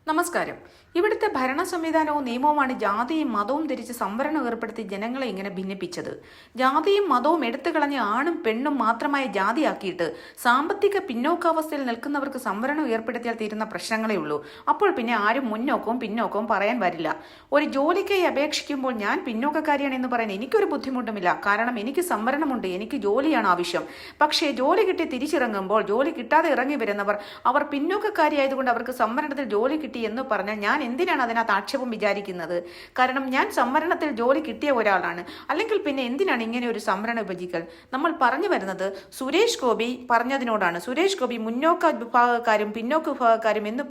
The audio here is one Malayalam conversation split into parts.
നമസ്കാരം. ഇവിടുത്തെ ഭരണ സംവിധാനവും നിയമവുമാണ് ജാതിയും മതവും തിരിച്ച് സംവരണം ഏർപ്പെടുത്തി ജനങ്ങളെ ഇങ്ങനെ ഭിന്നിപ്പിച്ചത്. ജാതിയും മതവും എടുത്തു കളഞ്ഞ് ആണും പെണ്ണും മാത്രമായ ജാതിയാക്കിയിട്ട് സാമ്പത്തിക പിന്നോക്കാവസ്ഥയിൽ നിൽക്കുന്നവർക്ക് സംവരണം ഏർപ്പെടുത്തിയാൽ തീരുന്ന പ്രശ്നങ്ങളേ ഉള്ളൂ. അപ്പോൾ പിന്നെ ആരും മുന്നോക്കവും പിന്നോക്കവും പറയാൻ വരില്ല. ഒരു ജോലിക്കായി അപേക്ഷിക്കുമ്പോൾ ഞാൻ പിന്നോക്കക്കാരിയാണ് എന്ന് പറയാൻ എനിക്കൊരു ബുദ്ധിമുട്ടുമില്ല. കാരണം എനിക്ക് സംവരണമുണ്ട്, എനിക്ക് ജോലിയാണ് ആവശ്യം. പക്ഷേ ജോലി കിട്ടി തിരിച്ചിറങ്ങുമ്പോൾ ജോലി കിട്ടാതെ ഇറങ്ങി വരുന്നവർ അവർ പിന്നോക്കക്കാരിയായതുകൊണ്ട് അവർക്ക് സംവരണത്തിൽ ജോലി കിട്ടി എന്ന് പറഞ്ഞാൽ ഞാൻ എന്തിനാണ് അതിനകത്ത് ആക്ഷേപം വിചാരിക്കുന്നത്? കാരണം ഞാൻ സംവരണത്തിൽ ജോലി കിട്ടിയ ഒരാളാണ്. അല്ലെങ്കിൽ പിന്നെ എന്തിനാണ് ഇങ്ങനെ ഒരു സംവരണ വിഭജിക്കൽ? നമ്മൾ പറഞ്ഞു വരുന്നത് സുരേഷ് ഗോപി പറഞ്ഞതിനോടാണ്. സുരേഷ് ഗോപി മുന്നോക്ക വിഭാഗക്കാരും പിന്നോക്ക വിഭാഗക്കാരും എന്ന്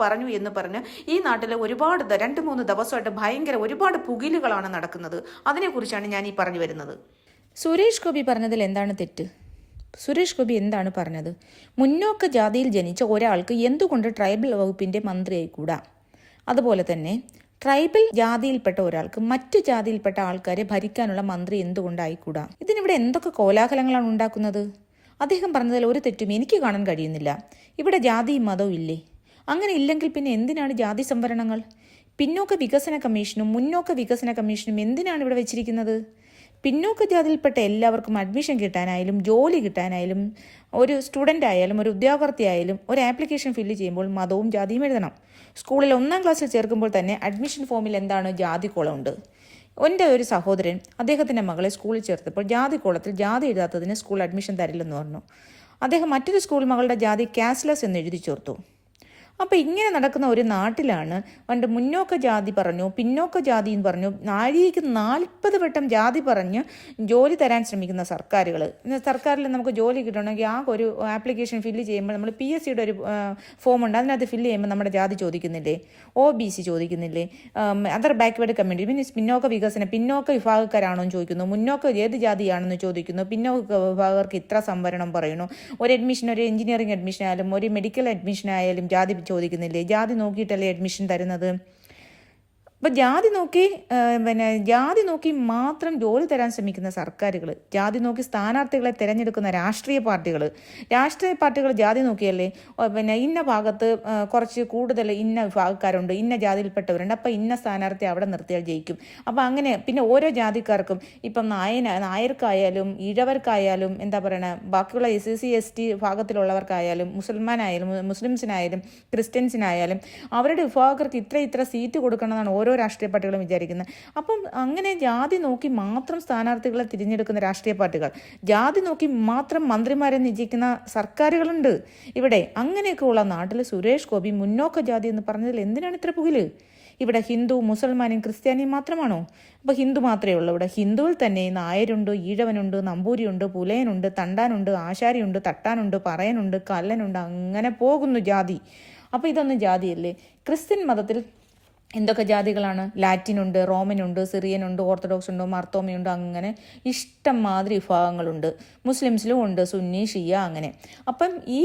പറഞ്ഞ് ഈ നാട്ടിൽ ഒരുപാട് 2-3 ദിവസമായിട്ട് ഭയങ്കര ഒരുപാട് പുകിലുകളാണ് നടക്കുന്നത്. അതിനെക്കുറിച്ചാണ് ഞാൻ ഈ പറഞ്ഞു വരുന്നത്. സുരേഷ് ഗോപി പറഞ്ഞതിൽ എന്താണ് തെറ്റ്? സുരേഷ് ഗോപി എന്താണ് പറഞ്ഞത്? മുന്നോക്ക ജാതിയിൽ ജനിച്ച ഒരാൾക്ക് എന്തുകൊണ്ട് ട്രൈബൽ വകുപ്പിൻ്റെ മന്ത്രിയായിക്കൂടാ? അതുപോലെ തന്നെ ട്രൈബൽ ജാതിയിൽപ്പെട്ട ഒരാൾക്ക് മറ്റു ജാതിയിൽപ്പെട്ട ആൾക്കാരെ ഭരിക്കാനുള്ള മന്ത്രി എന്തുകൊണ്ടായിക്കൂടാ? ഇതിനിവിടെ എന്തൊക്കെ കോലാഹലങ്ങളാണ് ഉണ്ടാക്കുന്നത്? അദ്ദേഹം പറഞ്ഞതിൽ ഒരു തെറ്റും എനിക്ക് കാണാൻ കഴിയുന്നില്ല. ഇവിടെ ജാതിയും മതവും ഇല്ലേ? അങ്ങനെ ഇല്ലെങ്കിൽ പിന്നെ എന്തിനാണ് ജാതി സംവരണങ്ങൾ? പിന്നോക്ക വികസന കമ്മീഷനും മുന്നോക്ക വികസന കമ്മീഷനും എന്തിനാണ് ഇവിടെ വെച്ചിരിക്കുന്നത്? പിന്നോക്ക ജാതിയിൽപ്പെട്ട എല്ലാവർക്കും അഡ്മിഷൻ കിട്ടാനായാലും ജോലി കിട്ടാനായാലും ഒരു സ്റ്റുഡൻ്റ് ആയാലും ഒരു ഉദ്യോഗാർത്ഥി ആയാലും ഒരു ആപ്ലിക്കേഷൻ ഫില്ല് ചെയ്യുമ്പോൾ മതവും ജാതിയും എഴുതണം. സ്കൂളിൽ 1ാം ക്ലാസ്സിൽ ചേർക്കുമ്പോൾ തന്നെ അഡ്മിഷൻ ഫോമിൽ എന്താണ് ജാതി കോളമുണ്ട്. എൻ്റെ ഒരു സഹോദരൻ അദ്ദേഹത്തിൻ്റെ മകളെ സ്കൂളിൽ ചേർത്തപ്പോൾ ജാതി കോളത്തിൽ ജാതി എഴുതാത്തതിന് സ്കൂൾ അഡ്മിഷൻ തരില്ലെന്ന് പറഞ്ഞു. അദ്ദേഹം മറ്റൊരു സ്കൂൾ മകളുടെ ജാതി കാസ്ലെസ് എന്ന് എഴുതി ചേർത്തു. അപ്പോൾ ഇങ്ങനെ നടക്കുന്ന ഒരു നാട്ടിലാണ് പണ്ട് മുന്നോക്ക ജാതി പറഞ്ഞു, പിന്നോക്ക ജാതി എന്ന് പറഞ്ഞു, നാഴികയ്ക്ക് 40 വട്ടം ജാതി പറഞ്ഞ് ജോലി തരാൻ ശ്രമിക്കുന്ന സർക്കാരുകൾ. സർക്കാരിൽ നമുക്ക് ജോലി കിട്ടണമെങ്കിൽ ആ ഒരു ആപ്ലിക്കേഷൻ ഫില്ല് ചെയ്യുമ്പോൾ നമ്മൾ PSCയുടെ ഒരു ഫോം ഉണ്ട്, അതിനകത്ത് ഫില്ല് ചെയ്യുമ്പോൾ നമ്മുടെ ജാതി ചോദിക്കുന്നില്ലേ? OBC ചോദിക്കുന്നില്ലേ? അതർ ബാക്ക്വേർഡ് കമ്മ്യൂണിറ്റി മീൻസ് പിന്നോക്ക വിഭാഗക്കാരാണോ എന്ന് ചോദിക്കുന്നു. മുന്നോക്ക ഏത് ജാതിയാണെന്ന് ചോദിക്കുന്നു. പിന്നോക്ക വിഭാഗക്കാർക്ക് ഇത്ര സംവരണം പറയുന്നു. ഒരു എഞ്ചിനീയറിംഗ് അഡ്മിഷൻ ആയാലും ഒരു മെഡിക്കൽ അഡ്മിഷൻ ആയാലും ജാതി ചോദിക്കുന്നില്ലേ? ജാതി നോക്കിയിട്ടല്ലേ അഡ്മിഷൻ തരുന്നത്? അപ്പോൾ ജാതി നോക്കി മാത്രം ജോലി തരാൻ ശ്രമിക്കുന്ന സർക്കാരുകൾ, ജാതി നോക്കി സ്ഥാനാർത്ഥികളെ തിരഞ്ഞെടുക്കുന്ന രാഷ്ട്രീയ പാർട്ടികൾ ജാതി നോക്കിയല്ലേ ഇന്ന ഭാഗത്ത് കുറച്ച് കൂടുതൽ ഇന്ന വിഭാഗക്കാരുണ്ട്, ഇന്ന ജാതിയിൽപ്പെട്ടവരുണ്ട്, അപ്പോൾ ഇന്ന സ്ഥാനാർത്ഥി അവിടെ നിർത്തിയാൽ ജയിക്കും. അപ്പോൾ അങ്ങനെ പിന്നെ ഓരോ ജാതിക്കാർക്കും ഇപ്പം നായർക്കായാലും ഇഴവർക്കായാലും എന്താ പറയണ ബാക്കിയുള്ള SC ST വിഭാഗത്തിലുള്ളവർക്കായാലും മുസ്ലിംസിനായാലും ക്രിസ്ത്യൻസിനായാലും അവരുടെ വിഭാഗക്കാർക്ക് ഇത്ര സീറ്റ് കൊടുക്കണമെന്നാണ് ഓരോ രാഷ്ട്രീയ പാർട്ടികളും വിചാരിക്കുന്നത്. അപ്പം അങ്ങനെ ജാതി നോക്കി മാത്രം സ്ഥാനാർത്ഥികളെ തിരഞ്ഞെടുക്കുന്ന രാഷ്ട്രീയ പാർട്ടികൾ, ജാതി നോക്കി മാത്രം മന്ത്രിമാരെ നിയമിക്കുന്ന സർക്കാരുകളുണ്ട് ഇവിടെ. അങ്ങനെയൊക്കെ ഉള്ള നാട്ടിൽ സുരേഷ് ഗോപി മുന്നോക്ക ജാതി എന്ന് പറഞ്ഞതിൽ എന്തിനാണ് ഇത്ര പുകില്? ഇവിടെ ഹിന്ദു മുസൽമാനും ക്രിസ്ത്യാനിയും മാത്രമാണോ? അപ്പോൾ ഹിന്ദു മാത്രമേ ഉള്ളൂ. ഇവിടെ ഹിന്ദുവിൽ തന്നെ നായരുണ്ട്, ഈഴവനുണ്ട്, നമ്പൂരിയുണ്ട്, പുലയനുണ്ട്, തണ്ടാനുണ്ട്, ആശാരിയുണ്ട്, തട്ടാനുണ്ട്, പറയനുണ്ട്, കല്ലനുണ്ട്, അങ്ങനെ പോകുന്നു ജാതി. അപ്പോൾ ഇതൊന്നും ജാതിയല്ലേ? ക്രിസ്ത്യൻ മതത്തിൽ എന്തൊക്കെ ജാതികളാണ്? ലാറ്റിനുണ്ട്, റോമനുണ്ട്, സിറിയനുണ്ട്, ഓർത്തഡോക്സ് ഉണ്ട്, മർത്തോമയുണ്ട്, അങ്ങനെ ഇഷ്ടം മാതിരി വിഭാഗങ്ങളുണ്ട്. മുസ്ലിംസിലും ഉണ്ട്, സുന്നി ഷിയ അങ്ങനെ. അപ്പം ഈ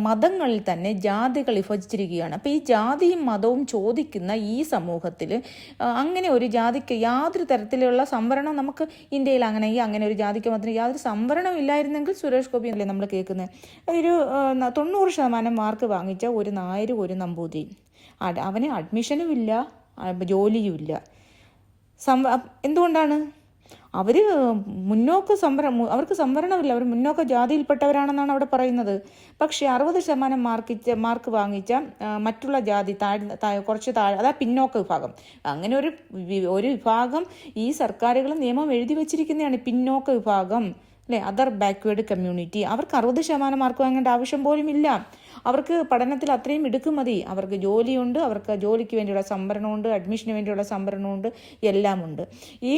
മതങ്ങളിൽ തന്നെ ജാതികൾ വിഭജിച്ചിരിക്കുകയാണ്. അപ്പം ഈ ജാതിയും മതവും ചോദിക്കുന്ന ഈ സമൂഹത്തിൽ അങ്ങനെ ഒരു ജാതിക്ക് യാതൊരു തരത്തിലുള്ള സംവരണം നമുക്ക് ഇന്ത്യയിൽ അങ്ങനെ ഒരു ജാതിക്ക് മാത്രം യാതൊരു സംവരണം ഇല്ലായിരുന്നെങ്കിൽ സുരേഷ് ഗോപി അല്ലേ നമ്മൾ കേൾക്കുന്നത്. ഒരു 90% മാർക്ക് വാങ്ങിച്ച ഒരു നായരും ഒരു നമ്പൂതിരി, അവന് അഡ്മിഷനും ഇല്ല, ജോലിയും ഇല്ല. എന്തുകൊണ്ടാണ്? അവർക്ക് സംവരണമില്ല, അവർ മുന്നോക്ക ജാതിയിൽപ്പെട്ടവരാണെന്നാണ് അവിടെ പറയുന്നത്. പക്ഷേ 60% മാർക്ക് വാങ്ങിച്ച മറ്റുള്ള ജാതി കുറച്ച് താഴെ, അതാ പിന്നോക്ക വിഭാഗം, അങ്ങനെ ഒരു വിഭാഗം ഈ സർക്കാരുകൾ നിയമം എഴുതി വച്ചിരിക്കുന്നതാണ്. പിന്നോക്ക വിഭാഗം അല്ലേ, അതർ ബാക്ക്വേർഡ് കമ്മ്യൂണിറ്റി, അവർക്ക് 60% മാർക്ക് വാങ്ങേണ്ട ആവശ്യം പോലും ഇല്ല. അവർക്ക് പഠനത്തിൽ അത്രയും മതി. അവർക്ക് ജോലിയുണ്ട്, അവർക്ക് ജോലിക്ക് വേണ്ടിയുള്ള സംവരണമുണ്ട്, അഡ്മിഷന് വേണ്ടിയുള്ള സംവരണമുണ്ട്, എല്ലാമുണ്ട്. ഈ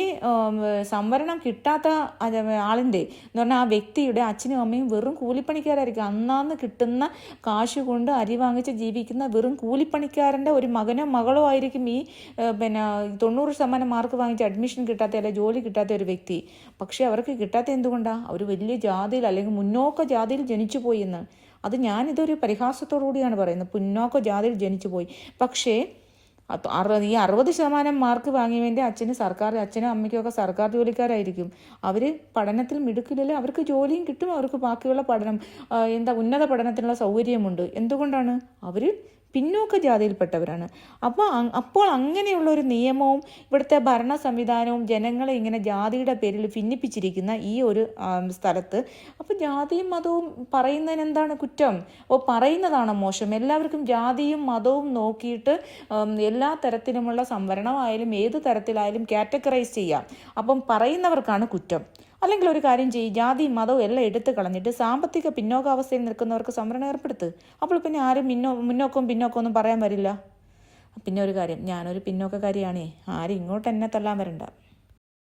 സംവരണം കിട്ടാത്ത ആളിൻ്റെ എന്ന് പറഞ്ഞാൽ ആ വ്യക്തിയുടെ അച്ഛനും അമ്മയും വെറും കൂലിപ്പണിക്കാരായിരിക്കും. അന്നാന്ന് കിട്ടുന്ന കാശ് കൊണ്ട് അരി വാങ്ങിച്ച് ജീവിക്കുന്ന വെറും കൂലിപ്പണിക്കാരൻ്റെ ഒരു മകനോ മകളോ ആയിരിക്കും ഈ 90% മാർക്ക് വാങ്ങിച്ച് അഡ്മിഷൻ കിട്ടാത്ത അല്ലെങ്കിൽ ജോലി കിട്ടാത്ത ഒരു വ്യക്തി. പക്ഷേ അവർക്ക് കിട്ടാത്ത എന്തുകൊണ്ടാണ്? അവർ വലിയ ജാതിയിൽ അല്ലെങ്കിൽ മുന്നോക്ക ജാതിയിൽ ജനിച്ചു പോയി എന്ന്. ഞാനിതൊരു പരിഹാസത്തോടുകൂടിയാണ് പറയുന്നത്. പിന്നോക്ക ജാതിയിൽ ജനിച്ചു പോയി. പക്ഷേ ഈ 60% മാർക്ക് വാങ്ങിയവൻ്റെ അച്ഛനും അമ്മയ്ക്കും ഒക്കെ സർക്കാർ ജോലിക്കാരായിരിക്കും. അവർ പഠനത്തിൽ മിടുക്കില്ലല്ലോ, അവർക്ക് ജോലിയും കിട്ടും, അവർക്ക് ബാക്കിയുള്ള പഠനം ഉന്നത പഠനത്തിനുള്ള സൗകര്യമുണ്ട്. എന്തുകൊണ്ടാണ്? അവർ പിന്നോക്ക ജാതിയിൽപ്പെട്ടവരാണ്. അപ്പോൾ അങ്ങനെയുള്ള ഒരു നിയമവും ഇവിടുത്തെ ഭരണ സംവിധാനവും ജനങ്ങളെ ഇങ്ങനെ ജാതിയുടെ പേരിൽ ഭിന്നിപ്പിച്ചിരിക്കുന്ന ഈ ഒരു സ്ഥലത്ത് അപ്പോൾ ജാതിയും മതവും പറയുന്നതിന് എന്താണ് കുറ്റം? അപ്പോൾ പറയുന്നതാണ് മോശം. എല്ലാവർക്കും ജാതിയും മതവും നോക്കിയിട്ട് എല്ലാ തരത്തിലുമുള്ള സംവരണമായാലും ഏത് തരത്തിലായാലും കാറ്റഗറൈസ് ചെയ്യാം. അപ്പം പറയുന്നവർക്കാണ് കുറ്റം. അല്ലെങ്കിൽ ഒരു കാര്യം ചെയ്യും, ജാതിയും മതവും എല്ലാം എടുത്തു കളഞ്ഞിട്ട് സാമ്പത്തിക പിന്നോക്കാവസ്ഥയിൽ നിൽക്കുന്നവർക്ക് സംവരണം ഏർപ്പെടുത്ത്. അപ്പോൾ പിന്നെ ആരും മുന്നോക്കവും പിന്നോക്കവും ഒന്നും പറയാൻ വരില്ല. പിന്നെ ഒരു കാര്യം, ഞാനൊരു പിന്നോക്കക്കാരിയാണേ, ആരും ഇങ്ങോട്ട് എന്നെ തള്ളാൻ വരണ്ട.